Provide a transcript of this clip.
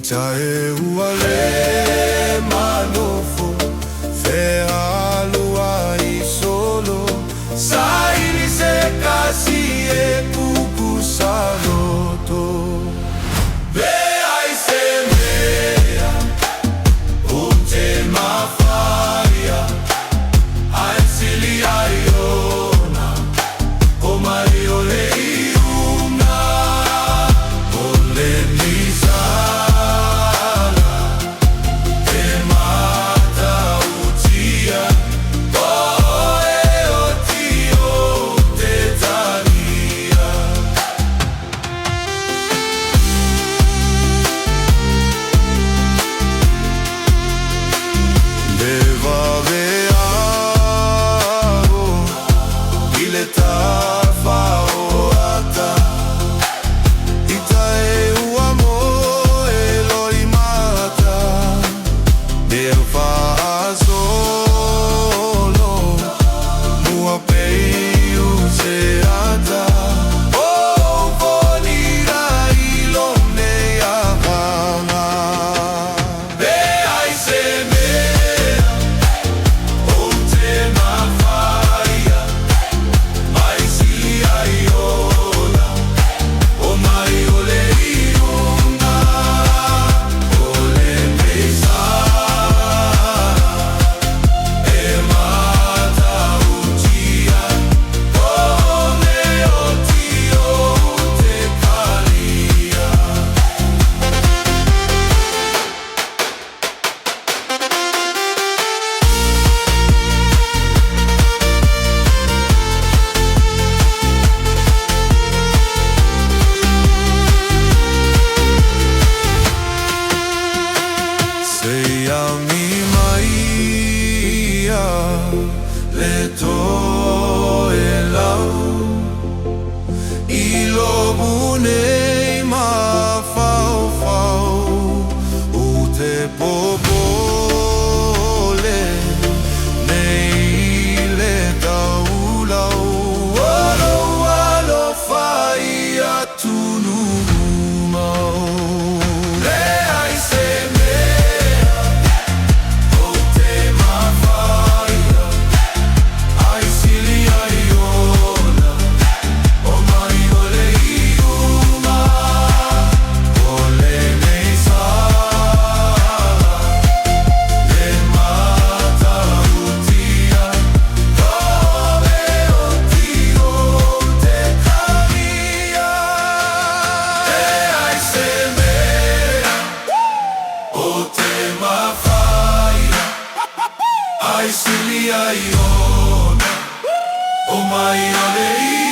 Itae uale manofo Fea lua I solo Saili se kasi e kuku saroto Vea I semea Unte mafaia Aitsili aiona Komai ole iuna Ole nizala Te mata utia Oe otio te tania Leva veavo Ile tafa oata Itae uamo eloi mata Del fa solo Mua pei useata Oh volira ilone ahana Bea I semea Onte mafaia Mai si aiona O mai ole iuna Ole meisara E mata utia Ome otio te kalia Seia mi maia le to e lau I lobu nei ma fau fau U te popole nei le taulau Alo alo fai atunu mau Lea I semea Onte mafaia Aisili aiona O mai ole iuna Ole meisara Le mata utia Ove otio te kalia Lea I semea O te mafaia Aisili aiona O mai ole iuna